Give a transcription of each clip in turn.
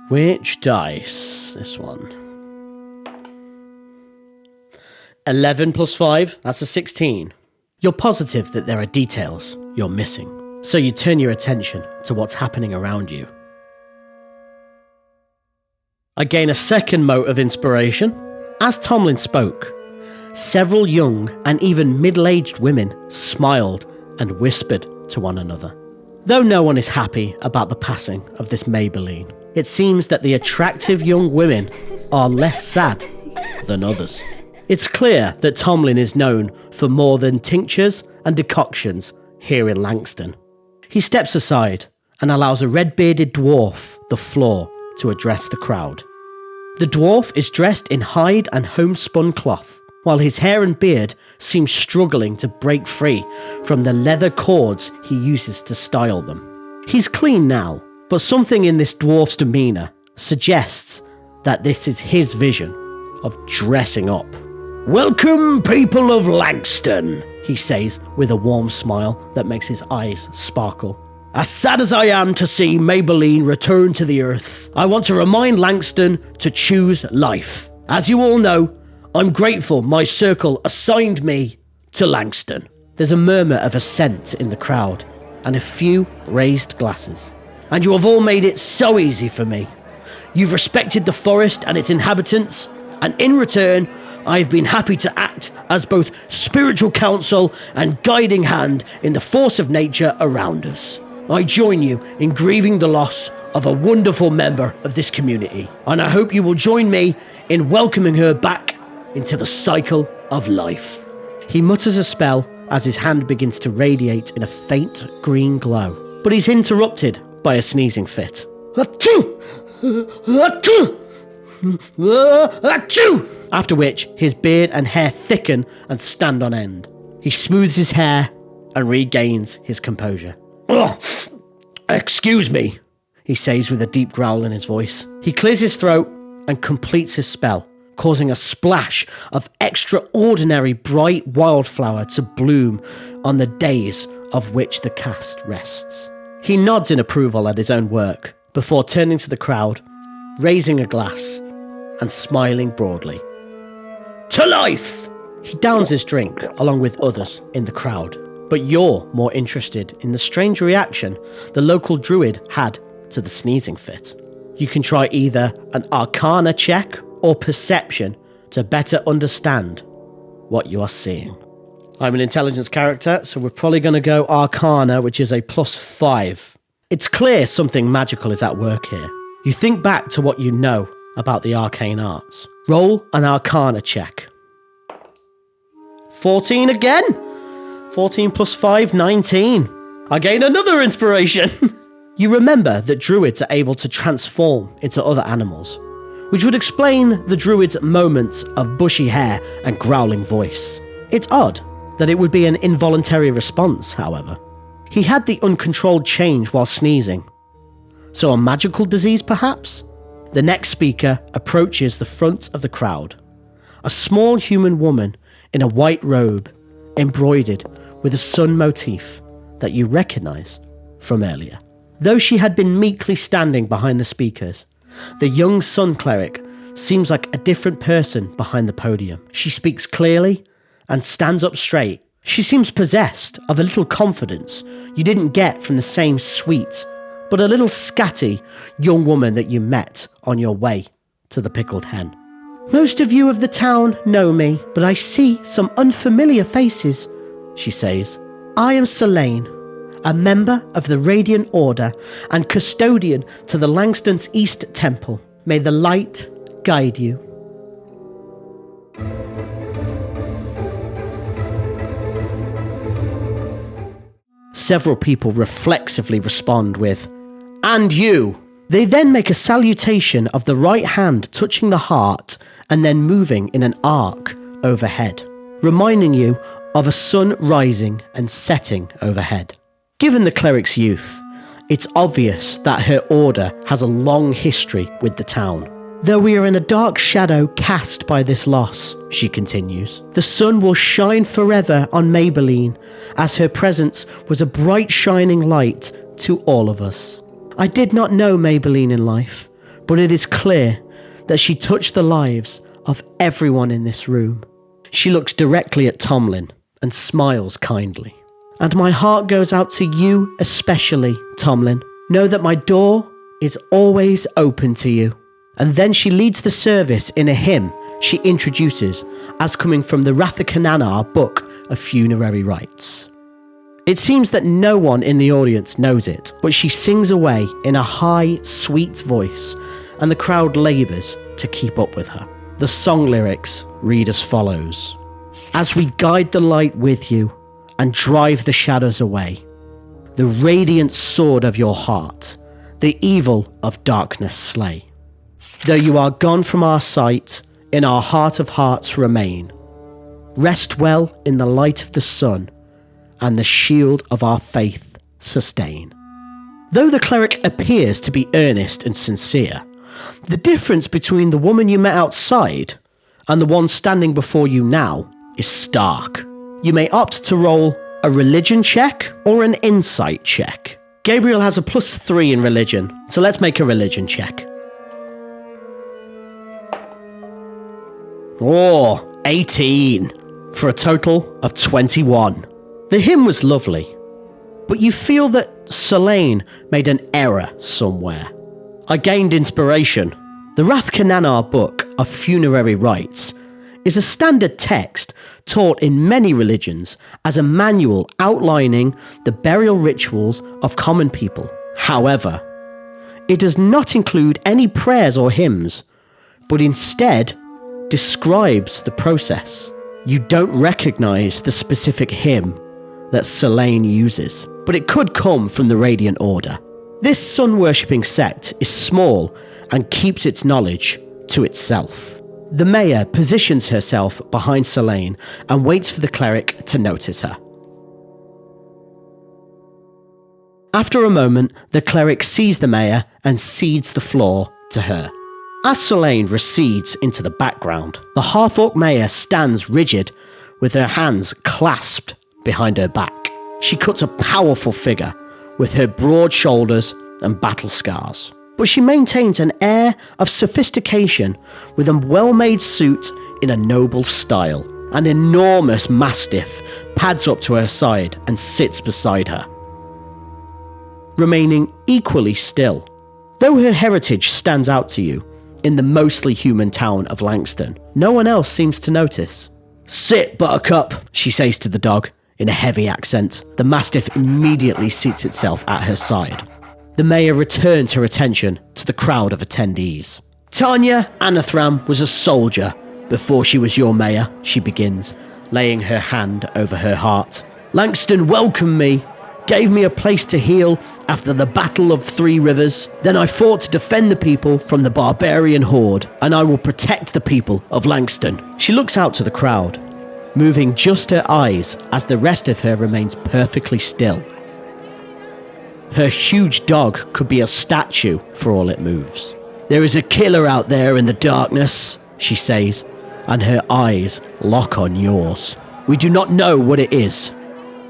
Which dice? This one. 11 plus 5, that's a 16. You're positive that there are details you're missing, so you turn your attention to what's happening around you. I gain a second mote of inspiration. As Tomlin spoke, several young and even middle-aged women smiled and whispered to one another. Though no one is happy about the passing of this Maybelline, it seems that the attractive young women are less sad than others. It's clear that Tomlin is known for more than tinctures and decoctions here in Langston. He steps aside and allows a red-bearded dwarf the floor to address the crowd. The dwarf is dressed in hide and homespun cloth, while his hair and beard seem struggling to break free from the leather cords he uses to style them. He's clean now, but something in this dwarf's demeanour suggests that this is his vision of dressing up. "Welcome, people of Langston," he says with a warm smile that makes his eyes sparkle. "As sad as I am to see Maybelline return to the earth, I want to remind Langston to choose life. As you all know, I'm grateful my circle assigned me to Langston." There's a murmur of assent in the crowd and a few raised glasses. "And you have all made it so easy for me. You've respected the forest and its inhabitants, and in return, I've been happy to act as both spiritual counsel and guiding hand in the force of nature around us. I join you in grieving the loss of a wonderful member of this community, and I hope you will join me in welcoming her back into the cycle of life." He mutters a spell as his hand begins to radiate in a faint green glow, but he's interrupted by a sneezing fit. Achoo! Achoo! Achoo! After which, his beard and hair thicken and stand on end. He smooths his hair and regains his composure. "Oh, excuse me," he says with a deep growl in his voice. He clears his throat and completes his spell, causing a splash of extraordinary bright wildflower to bloom on the days of which the cast rests. He nods in approval at his own work, before turning to the crowd, raising a glass, and smiling broadly. "To life!" He downs his drink along with others in the crowd, but you're more interested in the strange reaction the local druid had to the sneezing fit. You can try either an Arcana check or Perception to better understand what you are seeing. I'm an intelligence character, so we're probably going to go Arcana, which is a +5. It's clear something magical is at work here. You think back to what you know about the arcane arts. Roll an Arcana check. 14 again! 14 plus 5, 19. I gain another inspiration! You remember that druids are able to transform into other animals, which would explain the druid's moments of bushy hair and growling voice. It's odd that it would be an involuntary response, however. He had the uncontrolled change while sneezing. So a magical disease, perhaps? The next speaker approaches the front of the crowd. A small human woman in a white robe, embroidered with a sun motif that you recognise from earlier. Though she had been meekly standing behind the speakers, the young sun cleric seems like a different person behind the podium. She speaks clearly and stands up straight. She seems possessed of a little confidence you didn't get from the same sweet, but a little scatty young woman that you met on your way to the Pickled Hen. "Most of you of the town know me, but I see some unfamiliar faces," she says. "I am Selene, a member of the Radiant Order and custodian to the Langston's East Temple. May the light guide you." Several people reflexively respond with, "And you." They then make a salutation of the right hand touching the heart and then moving in an arc overhead, reminding you of a sun rising and setting overhead. Given the cleric's youth, it's obvious that her order has a long history with the town. "Though we are in a dark shadow cast by this loss," she continues, "the sun will shine forever on Maybelline, as her presence was a bright shining light to all of us. I did not know Maybelline in life, but it is clear that she touched the lives of everyone in this room. She looks directly at Tomlin and smiles kindly. And my heart goes out to you especially, Tomlin. Know that my door is always open to you. And then she leads the service in a hymn she introduces as coming from the Rathakanana Book of Funerary Rites. It seems that no one in the audience knows it, but she sings away in a high, sweet voice, and the crowd labours to keep up with her. The song lyrics read as follows: "As we guide the light with you and drive the shadows away, the radiant sword of your heart, the evil of darkness slay. Though you are gone from our sight, in our heart of hearts remain. Rest well in the light of the sun, and the shield of our faith sustain." Though the cleric appears to be earnest and sincere, the difference between the woman you met outside and the one standing before you now is stark. You may opt to roll a religion check or an insight check. Gabriel has a +3 in religion, so let's make a religion check. 18, for a total of 21. The hymn was lovely, but you feel that Selene made an error somewhere. I gained inspiration. The Rathkanana Book of Funerary Rites is a standard text taught in many religions as a manual outlining the burial rituals of common people. However, it does not include any prayers or hymns, but instead describes the process. You don't recognise the specific hymn that Selene uses, but it could come from the Radiant Order. This sun-worshipping sect is small and keeps its knowledge to itself. The mayor positions herself behind Selene and waits for the cleric to notice her. After a moment, the cleric sees the mayor and cedes the floor to her. As Selene recedes into the background, the half-orc mayor stands rigid with her hands clasped behind her back. She cuts a powerful figure with her broad shoulders and battle scars. But she maintains an air of sophistication with a well-made suit in a noble style. An enormous mastiff pads up to her side and sits beside her, remaining equally still. Though her heritage stands out to you in the mostly human town of Langston, no one else seems to notice. "Sit, Buttercup," she says to the dog in a heavy accent. The mastiff immediately seats itself at her side. The mayor returns her attention to the crowd of attendees. "Tanya Anathram was a soldier before she was your mayor," she begins, laying her hand over her heart. "Langston welcomed me, gave me a place to heal after the Battle of 3 Rivers. Then I fought to defend the people from the barbarian horde, and I will protect the people of Langston." She looks out to the crowd, moving just her eyes as the rest of her remains perfectly still. Her huge dog could be a statue for all it moves. "There is a killer out there in the darkness," she says, and her eyes lock on yours. "We do not know what it is,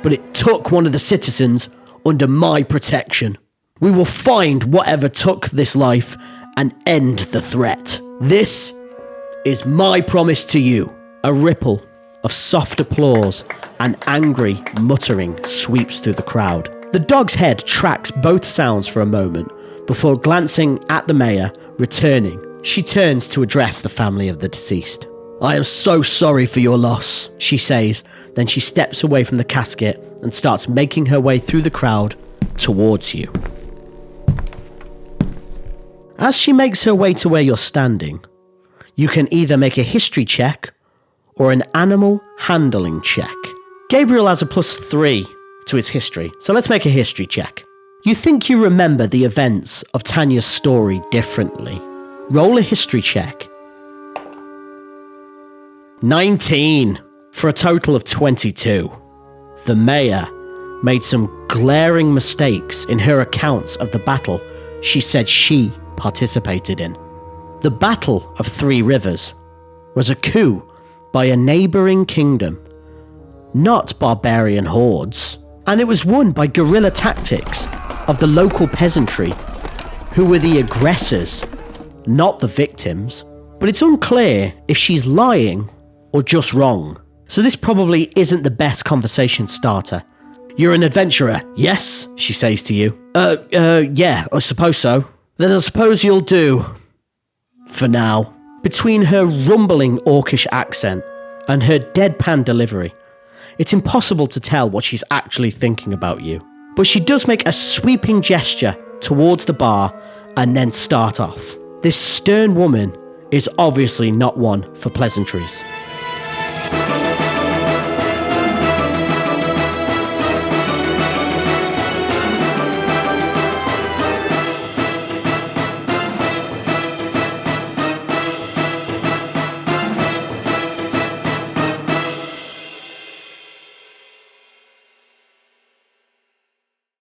but it took one of the citizens under my protection. We will find whatever took this life and end the threat. This is my promise to you." A ripple of soft applause and angry muttering sweeps through the crowd. The dog's head tracks both sounds for a moment before glancing at the mayor, returning. She turns to address the family of the deceased. "I am so sorry for your loss," she says. Then she steps away from the casket and starts making her way through the crowd towards you. As she makes her way to where you're standing, you can either make a history check or an animal handling check. Gabriel has a +3 to his history, so let's make a history check. You think you remember the events of Tanya's story differently. Roll a history check. 19, for a total of 22. The mayor made some glaring mistakes in her accounts of the battle she said she participated in. The Battle of 3 Rivers was a coup by a neighbouring kingdom, not barbarian hordes, and it was won by guerrilla tactics of the local peasantry, who were the aggressors not the victims. But it's unclear if she's lying or just wrong. So this probably isn't the best conversation starter. "You're an adventurer, yes?" she says to you. Yeah, I suppose so." "Then I suppose you'll do. For now." Between her rumbling Orcish accent and her deadpan delivery, it's impossible to tell what she's actually thinking about you. But she does make a sweeping gesture towards the bar and then start off. This stern woman is obviously not one for pleasantries.